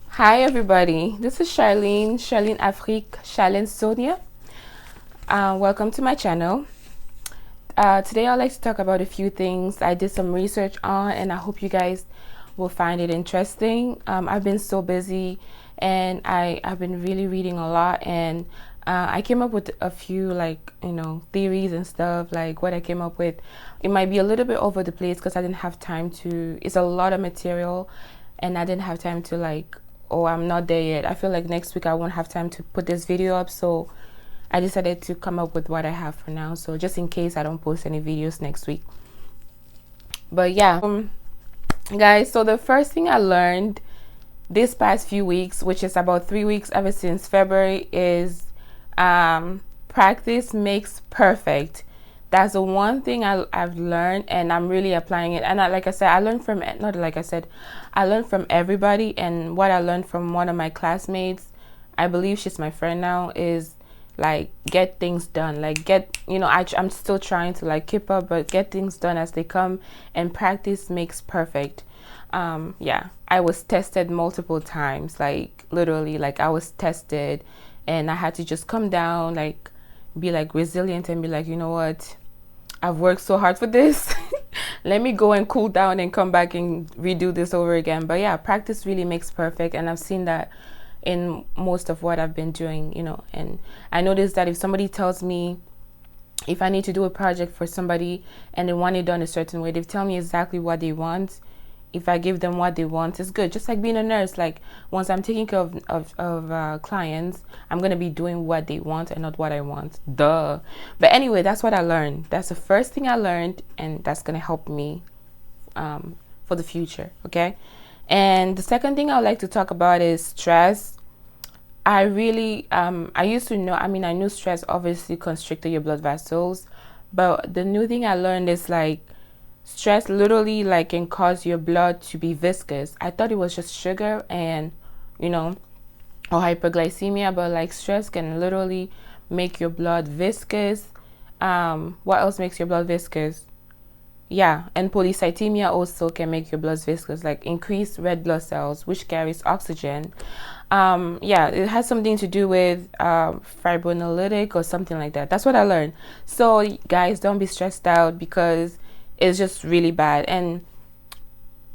Hi everybody, this is Charlene Afrique, Charlene Sonia. Welcome to my channel. Today I'd like to talk about a few things I did some research on, and I hope you guys will find it interesting. I've been so busy, and I've been really reading a lot, and I came up with a few theories and stuff. Like what I came up with, it might be a little bit over the place because I didn't have time to. It's a lot of material, and I didn't have time to oh, I'm not there yet. I feel like next week I won't have time to put this video up, so I decided to come up with what I have for now, so just in case I don't post any videos next week. But yeah, guys, so the first thing I learned this past few weeks, which is about 3 weeks ever since February, is practice makes perfect. That's the one thing I've learned, and I'm really applying it. And like I said, I learned from everybody. And what I learned from one of my classmates, I believe she's my friend now, is get things done. I'm still trying to keep up, but get things done as they come, and practice makes perfect. Yeah, I was tested multiple times, literally, I was tested, and I had to just come down, be resilient, and be you know what, I've worked so hard for this. Let me go and cool down and come back and redo this over again. But yeah, practice really makes perfect, and I've seen that in most of what I've been doing, and I noticed that if somebody tells me, if I need to do a project for somebody and they want it done a certain way, they tell me exactly what they want. If I give them what they want, it's good. Just like being a nurse, once I'm taking care of clients, I'm going to be doing what they want and not what I want. Duh. But anyway, that's what I learned. That's the first thing I learned, and that's going to help me for the future, okay? And the second thing I would like to talk about is stress. I really, I used to know, I knew stress obviously constricted your blood vessels, but the new thing I learned is stress literally can cause your blood to be viscous. I thought it was just sugar and or hyperglycemia, but stress can literally make your blood viscous. What else makes your blood viscous? Yeah, and polycythemia also can make your blood viscous, increased red blood cells, which carries oxygen. Yeah, it has something to do with fibrinolytic or something like that. That's what I learned. So guys, don't be stressed out because it's just really bad. And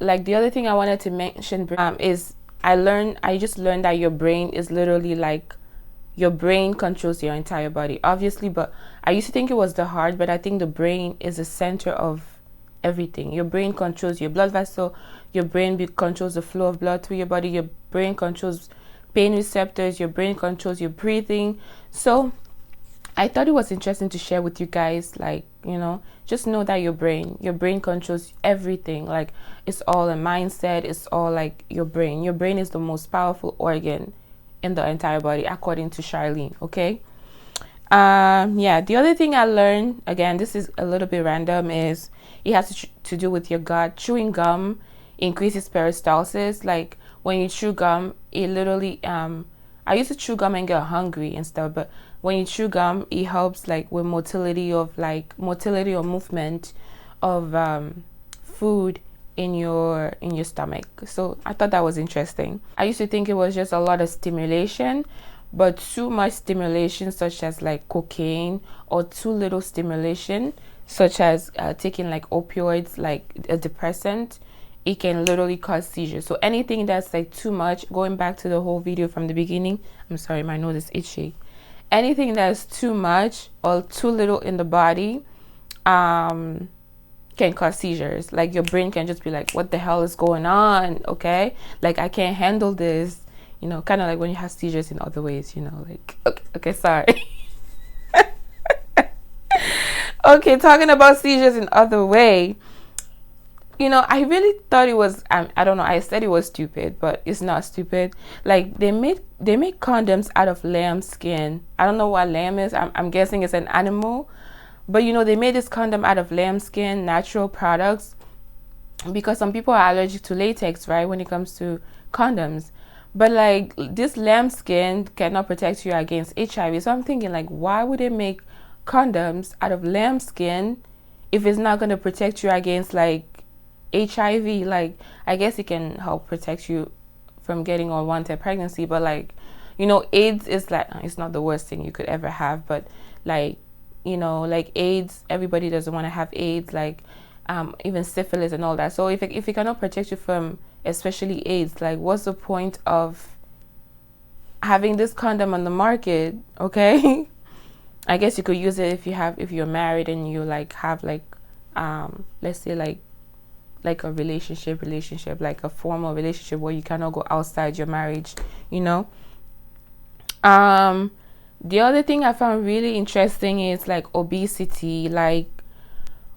the other thing I wanted to mention is I just learned that your brain is literally your brain controls your entire body, obviously, but I used to think it was the heart, but I think the brain is the center of everything. Your brain controls your blood vessel, your brain controls the flow of blood through your body, your brain controls pain receptors, your brain controls your breathing. So I thought it was interesting to share with you guys, just know that your brain controls everything. It's all a mindset. It's all your brain. Your brain is the most powerful organ in the entire body, according to Charlene. Okay. Yeah. The other thing I learned, again, this is a little bit random, is it has to do with your gut. Chewing gum increases peristalsis. When you chew gum, it literally, I used to chew gum and get hungry and stuff, but when you chew gum, it helps with motility or movement of food in your stomach. So I thought that was interesting. I used to think it was just a lot of stimulation, but too much stimulation, such as cocaine, or too little stimulation, such as taking opioids, a depressant, it can literally cause seizures. So anything that's too much, going back to the whole video from the beginning, I'm sorry, my nose is itchy. Anything that's too much or too little in the body can cause seizures. Your brain can just be what the hell is going on? Okay, I can't handle this, kind of when you have seizures in other ways, okay, sorry. Okay, talking about seizures in other way, I really thought it was, I don't know, I said it was stupid, but it's not stupid. They make condoms out of lamb skin. I don't know what lamb is. I'm guessing it's an animal. But they made this condom out of lamb skin, natural products, because some people are allergic to latex, right, when it comes to condoms. But this lamb skin cannot protect you against HIV. So I'm thinking why would they make condoms out of lamb skin if it's not going to protect you against HIV? I guess it can help protect you from getting unwanted pregnancy. But like, you know, AIDS is like, it's not the worst thing you could ever have, but like, you know, like AIDS, everybody doesn't want to have AIDS, like even syphilis and all that. So if it cannot protect you from especially AIDS, like what's the point of having this condom on the market? Okay. I guess you could use it if you're married and you like have like let's say like a relationship, like a formal relationship where you cannot go outside your marriage, you know. The other thing I found really interesting is like obesity. Like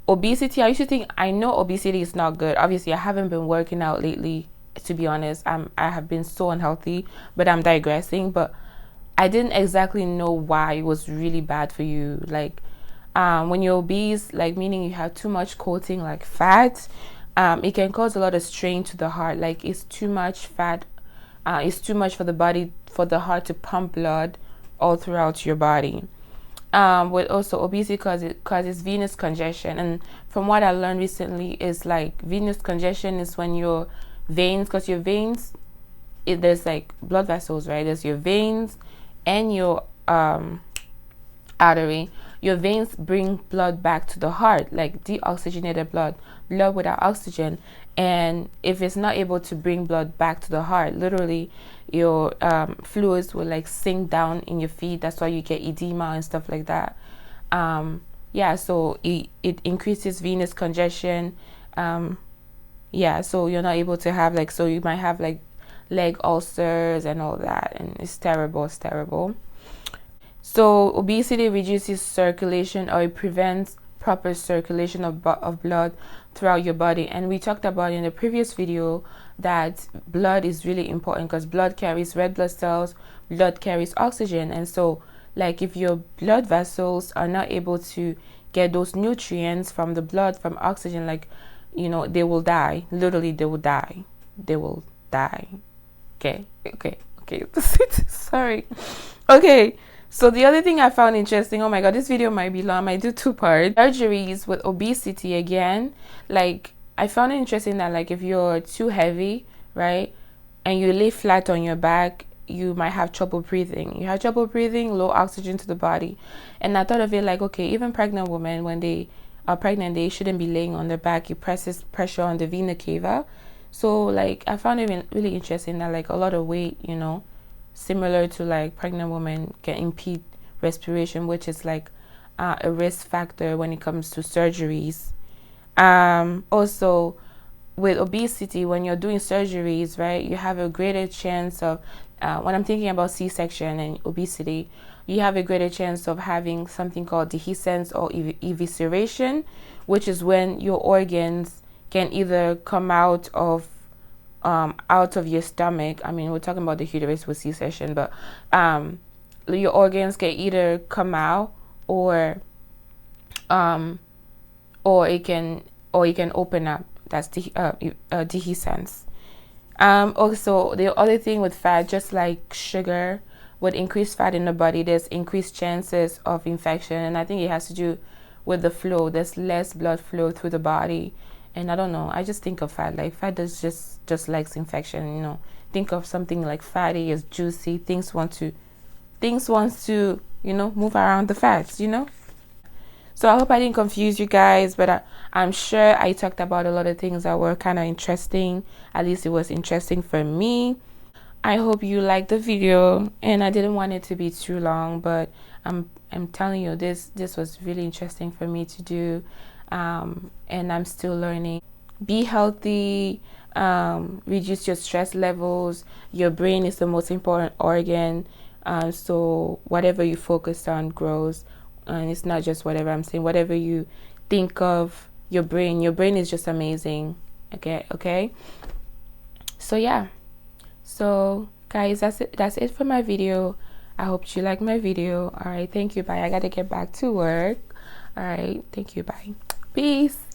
obesity, I used to think, I know obesity is not good. Obviously, I haven't been working out lately, to be honest. I have been so unhealthy, but I'm digressing. But I didn't exactly know why it was really bad for you. Like when you're obese, like meaning you have too much coating like fat, it can cause a lot of strain to the heart. Like it's too much fat, it's too much for the body, for the heart to pump blood all throughout your body. With also obesity causes venous congestion, and from what I learned recently is like venous congestion is when your veins, because your veins, there's like blood vessels, right? There's your veins and your artery. Your veins bring blood back to the heart, like deoxygenated blood without oxygen. And if it's not able to bring blood back to the heart, literally your fluids will like sink down in your feet. That's why you get edema and stuff like that. Yeah, so it increases venous congestion. Yeah, so you're not able to have like, so you might have like leg ulcers and all that, and it's terrible. So obesity reduces circulation, or it prevents proper circulation of blood throughout your body. And we talked about in the previous video that blood is really important, because blood carries red blood cells, blood carries oxygen. And so like if your blood vessels are not able to get those nutrients from the blood, from oxygen, like, you know, they will die. Literally, they will die. Okay. Sorry. Okay. So the other thing I found interesting, oh my god, this video might be long, I might do 2 parts. Surgeries with obesity again. Like I found it interesting that like if you're too heavy, right, and you lay flat on your back, you might have trouble breathing. Low oxygen to the body. And I thought of it like, okay, even pregnant women, when they are pregnant, they shouldn't be laying on their back. It presses pressure on the vena cava. So like I found it really interesting that like a lot of weight, you know, similar to like pregnant women, can impede respiration, which is like a risk factor when it comes to surgeries. Also with obesity, when you're doing surgeries, right, you have a greater chance of when I'm thinking about C-section and obesity, you have a greater chance of having something called dehiscence or evisceration, which is when your organs can either come out of your stomach. I mean, we're talking about the uterus with C-section, but your organs can either come out or it can open up. That's dehiscence. Also, the other thing with fat, just like sugar, with increased fat in the body, there's increased chances of infection, and I think it has to do with the flow. There's less blood flow through the body. And I don't know, I just think of fat, like fat does just likes infection, you know. Think of something like fatty, as juicy, things wants to, you know, move around the fats, you know. So I hope I didn't confuse you guys, but I'm sure I talked about a lot of things that were kind of interesting. At least it was interesting for me. I hope you liked the video, and I didn't want it to be too long, but I'm telling you, this was really interesting for me to do. And I'm still learning. Be healthy, reduce your stress levels. Your brain is the most important organ, so whatever you focus on grows. And it's not just whatever I'm saying, whatever you think of, your brain is just amazing. Okay, so yeah, so guys, that's it for my video. I hope you like my video. All right, thank you, bye. I gotta get back to work. All right, thank you, bye. Peace.